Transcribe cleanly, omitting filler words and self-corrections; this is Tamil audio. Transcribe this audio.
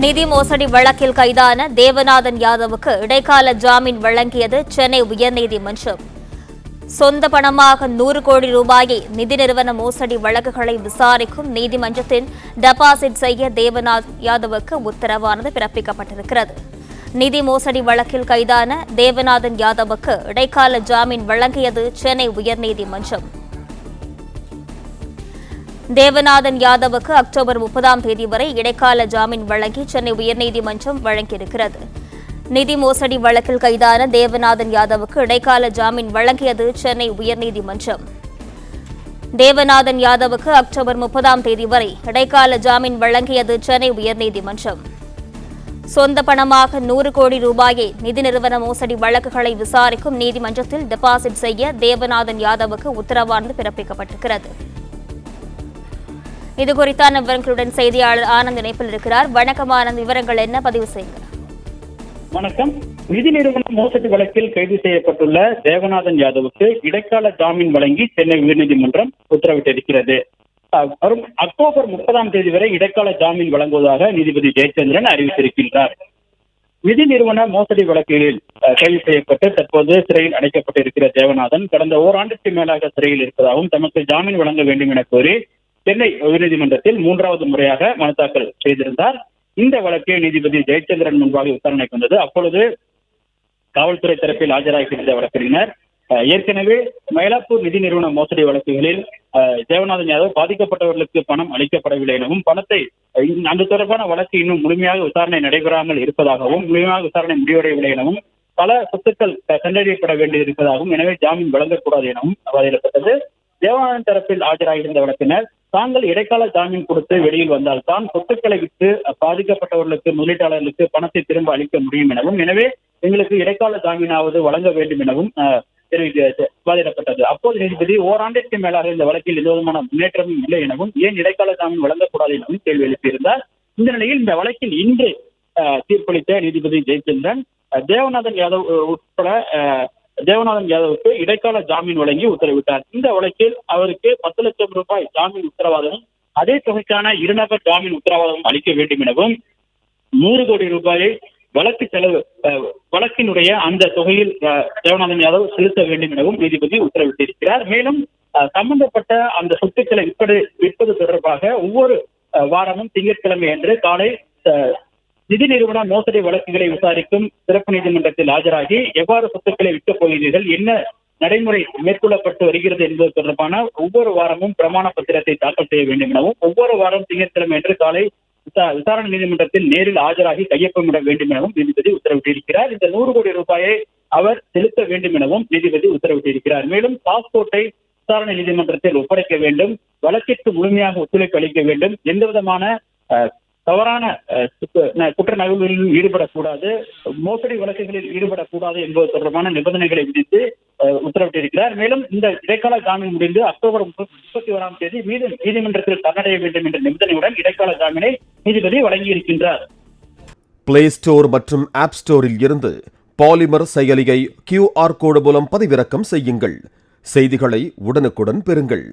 நிதி மோசடி வழக்கில் கைதான தேவநாதன் யாதவுக்கு இடைக்கால ஜாமீன் வழங்கியது சென்னை உயர்நீதிமன்றம். சொந்த பணமாக 100 கோடி ரூபாயை நிதி நிறுவன மோசடி வழக்குகளை விசாரிக்கும் நீதிமன்றத்தில் டெபாசிட் செய்ய தேவநாத் யாதவுக்கு உத்தரவானது பிறப்பிக்கப்பட்டிருக்கிறது. நிதி மோசடி வழக்கில் கைதான தேவநாதன் யாதவுக்கு இடைக்கால ஜாமீன் வழங்கியது சென்னை உயர்நீதிமன்றம். தேவநாதன் யாதவுக்கு அக்டோபர் 30ஆம் தேதி வரை இடைக்கால ஜாமீன் வழங்கி சென்னை உயர்நீதிமன்றம் வழங்கியிருக்கிறது. நிதி மோசடி வழக்கில் கைதான தேவநாதன் யாதவுக்கு இடைக்கால ஜாமீன் வழங்கியது சென்னை உயர்நீதிமன்றம். தேவநாதன் யாதவுக்கு அக்டோபர் 30ஆம் தேதி வரை இடைக்கால ஜாமீன் வழங்கியது சென்னை உயர்நீதிமன்றம். சொந்த பணமாக 100 கோடி ரூபாயை நிதி நிறுவன மோசடி வழக்குகளை விசாரிக்கும் நீதிமன்றத்தில் டெபாசிட் செய்ய தேவநாதன் யாதவுக்கு உத்தரவானது பிறப்பிக்கப்பட்டிருக்கிறது. இதுகுறித்தான விவரங்களுடன் செய்தியாளர் ஆனந்த் இணைப்பில் இருக்கிறார். வணக்கம் ஆனந்த், விவரங்கள் என்ன? பதிவு செய்யுங்க. வணக்கம். நிதி நிறுவன மோசடி வழக்கில் கைது செய்யப்பட்டுள்ள தேவநாதன் யாதவுக்கு இடைக்கால ஜாமீன் வழங்கி சென்னை உயர்நீதிமன்றம் உத்தரவிட்டிருக்கிறது. வரும் அக்டோபர் 30ஆம் தேதி வரை இடைக்கால ஜாமீன் வழங்குவதாக நீதிபதி ஜெயச்சந்திரன் அறிவித்திருக்கின்றார். நிதி நிறுவன மோசடி வழக்குகளில் கைது செய்யப்பட்டு தற்போது சிறையில் அடைக்கப்பட்டிருக்கிற தேவநாதன் கடந்த ஓராண்டுக்கு மேலாக சிறையில் இருப்பதாகவும் தமக்கு ஜாமீன் வழங்க வேண்டும் என கோரி சென்னை உயர்நீதிமன்றத்தில் 3வது முறையாக மனு தாக்கல் செய்திருந்தார். இந்த வழக்கு நீதிபதி ஜெயச்சந்திரன் முன்பாக விசாரணைக்கு வந்தது. அப்பொழுது காவல்துறை தரப்பில் ஆஜராகியிருந்த வழக்கறிஞர் ஏற்கனவே மயிலாப்பூர் நிதி நிறுவன மோசடி வழக்குகளில் தேவநாதன் யாதவ் பாதிக்கப்பட்டவர்களுக்கு பணம் அளிக்கப்படவில்லை எனவும் பணத்தை அந்த தொடர்பான வழக்கு இன்னும் முழுமையாக விசாரணை நடைபெறாமல் இருப்பதாகவும் முழுமையாக விசாரணை முடிவடையவில்லை எனவும் பல சொத்துக்கள் கண்டறியப்பட வேண்டியிருப்பதாகவும் எனவே ஜாமீன் வழங்கக்கூடாது எனவும் வாதிடப்பட்டது. தேவநாதன் தரப்பில் ஆஜராகியிருந்த வழக்கினர் தாங்கள் இடைக்கால ஜாமீன் கொடுத்து வெளியில் வந்தால் தான் சொத்துக்களை விட்டு பாதிக்கப்பட்டவர்களுக்கு முதலீட்டாளர்களுக்கு பணத்தை திரும்ப அளிக்க முடியும் எனவும் எனவே எங்களுக்கு இடைக்கால ஜாமீனாவது வழங்க வேண்டும் எனவும் வாதிடப்பட்டது. அப்போது நீதிபதி ஓராண்டிற்கு மேலாக இந்த வழக்கில் எந்த விதமான முன்னேற்றமும் இல்லை எனவும் ஏன் இடைக்கால ஜாமீன் வழங்கக்கூடாது எனவும் கேள்வி எழுப்பியிருந்தார். இந்த நிலையில் இந்த வழக்கில் இன்று தீர்ப்பளித்த நீதிபதி ஜெயச்சந்திரன் தேவநாதன் யாதவ் உட்பட தேவநாதன் யாதவுக்கு இடைக்கால ஜாமீன் வழங்கி உத்தரவிட்டார். இந்த வழக்கில் அவருக்கு 10 லட்சம் ரூபாய் ஜாமீன் உத்தரவாதமும் அதே தொகைக்கான இருநபர் ஜாமீன் உத்தரவாதமும் அளிக்க வேண்டும் எனவும் 100 கோடி ரூபாயை வழக்கு செலவு வழக்கினுடைய அந்த தொகையில் தேவநாதன் யாதவ் செலுத்த வேண்டும் எனவும் நீதிபதி உத்தரவிட்டிருக்கிறார். மேலும் சம்பந்தப்பட்ட அந்த சொத்துக்களை விற்பது தொடர்பாக ஒவ்வொரு வாரமும் திங்கட்கிழமை அன்று காலை நிதி நிறுவன மோசடி வழக்குகளை விசாரிக்கும் சிறப்பு நீதிமன்றத்தில் ஆஜராகி எவ்வாறு சொத்துக்களை விற்கப் போகிறீர்கள், என்ன நடைமுறை மேற்கொள்ளப்பட்டு வருகிறது என்பது தொடர்பான ஒவ்வொரு வாரமும் பிரமாண பத்திரத்தை தாக்கல் செய்ய வேண்டும் எனவும் ஒவ்வொரு வாரம் திங்கட்கிழமை அன்று காலை விசாரணை நீதிமன்றத்தில் நேரில் ஆஜராகி கையொப்பமிட வேண்டும் எனவும் நீதிபதி உத்தரவிட்டிருக்கிறார். இந்த 100 கோடி ரூபாயை அவர் செலுத்த வேண்டும் எனவும் நீதிபதி உத்தரவிட்டிருக்கிறார். மேலும் பாஸ்போர்ட்டை விசாரணை நீதிமன்றத்தில் ஒப்படைக்க வேண்டும், வழக்கிற்கு முழுமையாக ஒத்துழைப்பு அளிக்க வேண்டும், எந்த விதமான தவறான குற்ற நகல்களில் ஈடுபடக்கூடாது, மோசடி வழக்குகளில் ஈடுபடக்கூடாது என்பது தொடர்பான நிபந்தனைகளை விதித்து உத்தரவிட்டிருக்கிறார். மேலும் இந்த இடைக்கால ஜாமீன் முடிந்து அக்டோபர் 31ஆம் தேதி நீதிமன்றத்தில் சரணடைய வேண்டும் என்ற நிபந்தனையுடன் இடைக்கால ஜாமீனை நீதிபதி வழங்கியிருக்கின்றார். பிளே ஸ்டோர் மற்றும் ஆப் ஸ்டோரில் இருந்து பாலிமர் செயலியை QR கோடு மூலம் பதிவிறக்கம் செய்யுங்கள். செய்திகளை உடனுக்குடன் பெறுங்கள்.